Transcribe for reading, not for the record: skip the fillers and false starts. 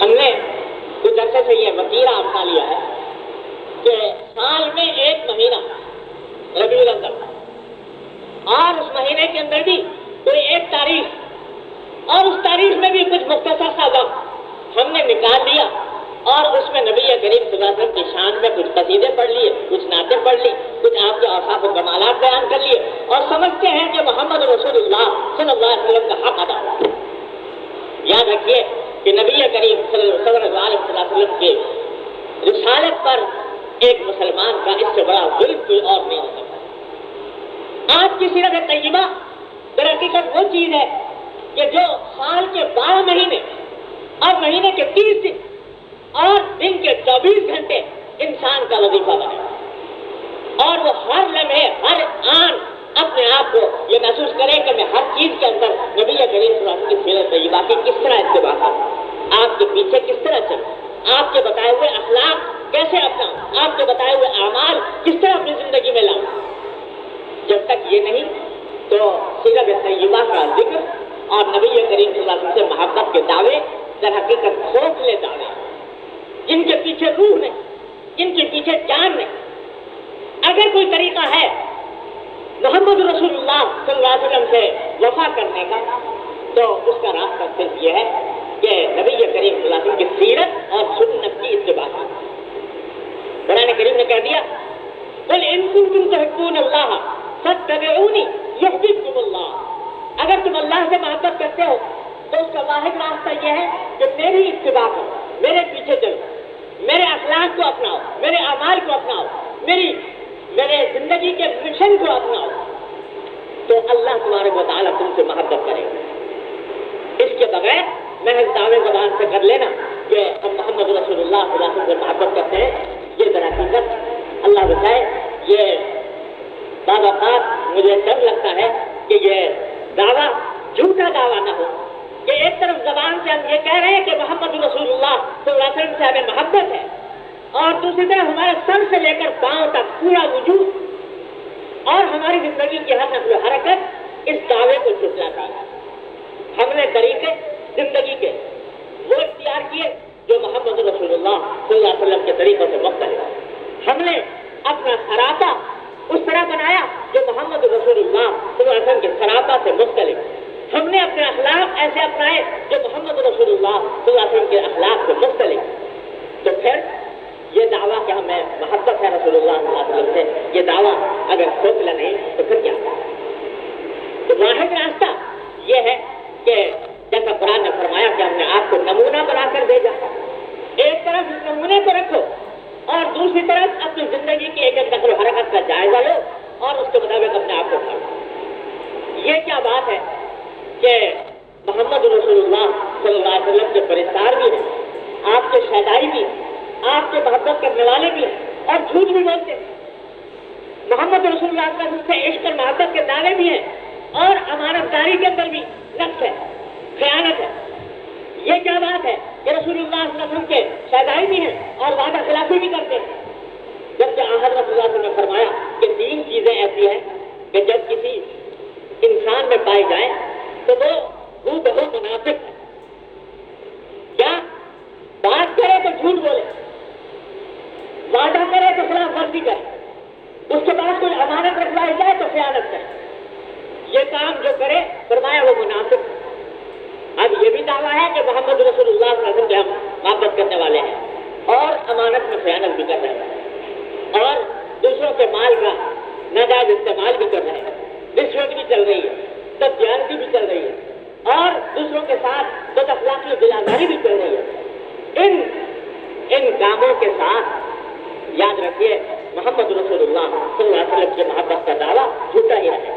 ہم نے کچھ عرصے سے یہ وتیرہ اپنا لیا ہے کہ سال میں ایک مہینہ ربیع الاول، اور اس مہینے کے اندر بھی کوئی ایک تاریخ، اور اس تاریخ میں بھی کچھ مختصر سا وقت ہم نے نکال لیا، اور اس میں نبی کریم صلی اللہ علیہ وسلم کی شان میں کچھ قصیدے پڑھ لیے، کچھ نعتیں پڑھ لی، کچھ آپ کے اوصاف و کمالات بیان کر لیے، اور سمجھتے ہیں کہ محمد رسول اللہ صلی اللہ علیہ وسلم کا حق ادا ہوا۔ یاد رکھیے کہ نبی کریم صلی اللہ علیہ وسلم کے رسالت پر ایک مسلمان کا اس سے بڑا ظلم کوئی اور نہیں ہو سکتا۔ آج کی سیرت طیبہ در حقیقت وہ چیز ہے کہ جو سال کے 12 مہینے اور مہینے کے 30 دن اور دن کے 24 گھنٹے انسان کا وظیفہ بنے، اور وہ ہر لمحے ہر آن اپنے آپ کو یہ محسوس کرے کہ میں ہر چیز کے اندر نبی کریم صلی اللہ علیہ وسلم کی سیرت طیبہ کی کس طرح اتباع کروں، آپ کے پیچھے کس طرح چلوں، آپ کے بتائے ہوئے اخلاق کیسے اپناؤں، آپ کے بتائے ہوئے اعمال کس طرح اپنی زندگی میں لاؤں۔ جب تک یہ نہیں تو سیرت طیبہ کا ذکر اور نبی کریم صلی اللہ علیہ وسلم سے محبت کے دعوے در حقیقت کھوکھلے دعوے، جن کے پیچھے روح نہیں، جن کے پیچھے جان نہیں۔ اگر کوئی طریقہ ہے محمد رسول اللہ صلی اللہ علیہ وسلم سے وفا کرنے کا تو اس کا راستہ صرف یہ ہے کہ نبی کریم صلی اللہ علیہ وسلم کی سیرت اور سنت کی اتباع کرنا۔ قرآن کریم نے کہہ دیا قل ان کنتم تحبون اللہ فاتبعونی یحببکم اللہ، اگر تم اللہ سے محبت کرتے ہو تو اس کا واحد راستہ یہ ہے کہ میری اتباع کرو، میرے پیچھے چلو، میرے اخلاق کو اپناؤ، میرے اعمال کو اپناؤ، میرے زندگی کے مشن کو اپناؤ، تو اللہ تبارک و تعالیٰ تم سے محبت کرے گا۔ اس کے بغیر محض دعوے زبان سے کر لینا کہ ہم محمد رسول اللہ صلی اللہ علیہ وسلم سے محبت کرتے ہیں، یہ در حقیقت اللہ بچائے یہ بعض اوقات مجھے ڈر لگتا ہے کہ یہ دعویٰ جھوٹا دعویٰ نہ ہو کہ ایک طرف زبان سے ہم یہ کہہ رہے ہیں کہ محمد رسول اللہ صلی اللہ علیہ وسلم سے ہمیں محبت ہے، اور دوسری طرف ہمارے سر سے لے کر پاؤں تک پورا وجود اور ہماری زندگی کی ہر نقل و حرکت اس دعوے کو جھٹلاتا ہے۔ ہم نے طریقے زندگی کے وہ اختیار کیے جو محمد رسول اللہ صلی اللہ علیہ وسلم کے طریقوں سے مختلف، ہم نے اپنا سراپا اس طرح بنایا جو محمد رسول اللہ صلی اللہ علیہ وسلم کے سراپا سے مختلف، ہم نے اپنے اخلاق ایسے اپنائے جو محمد رسول اللہ صلی اللہ علیہ وسلم کے اخلاق سے مختلف۔ تو پھر یہ دعویٰ کہ ہمیں محبت ہے رسول اللہ صلی اللہ علیہ وسلم سے، یہ دعویٰ اگر کھوکھلا نہیں تو پھر کیا؟ تو واحد راستہ یہ ہے کہ جیسا قرآن نے فرمایا کہ ہم نے آپ کو نمونہ بنا کر بھیجا، ایک طرف اس نمونے کو رکھو اور دوسری طرف اپنی زندگی کی ایک ایک نقل و حرکت کا جائزہ لو اور اس کے مطابق اپنے آپ کو ڈھالو۔ یہ کیا بات ہے کہ محمد رسول اللہ صلی اللہ علیہ وسلم کے فرشتار بھی ہیں، آپ کے شہدائی بھی ہیں، آپ کے محبت کرنے والے بھی ہیں اور جھوٹ بھی بولتے ہیں۔ محمد رسول اللہ صلی اللہ علیہ وسلم سے عشق اور محبت کے دعوے بھی ہیں اور امانت داری کے اندر بھی نقص ہے، خیانت ہے۔ یہ کیا بات ہے کہ رسول اللہ صلی اللہ علیہ وسلم کے شہدائی بھی ہیں اور وعدہ خلافی بھی کرتے ہیں، جبکہ حضرت صلی اللہ علیہ وسلم نے فرمایا کہ 3 چیزیں ایسی ہیں کہ جب کسی انسان میں پائی جائیں تو وہ ہو منافق ہے۔ کیا بات کرے تو جھوٹ بولے، وعدہ کرے تو خلاف ورزی کرے، اس کے بعد کوئی امانت رکھوائی جائے تو خیانت کرے، یہ کام جو کرے فرمایا وہ منافق ہے۔ اب یہ بھی دعویٰ ہے کہ محمد رسول اللہ صلی اللہ علیہ وسلم سے ہم محبت کرنے والے ہیں اور امانت میں خیانت بھی کر رہے ہیں اور دوسروں کے مال کا ناجائز استعمال بھی کر رہے ہیں، رشوت بھی چل رہی ہے، بددیانتی بھی چل رہی ہے اور دوسروں کے ساتھ بد اخلاقی دلازاری بھی چل رہی ہے۔ ان کاموں کے ساتھ یاد رکھیے محمد رسول اللہ صلی اللہ علیہ وسلم کی محبت کا دعویٰ جھوٹا ہی رہے۔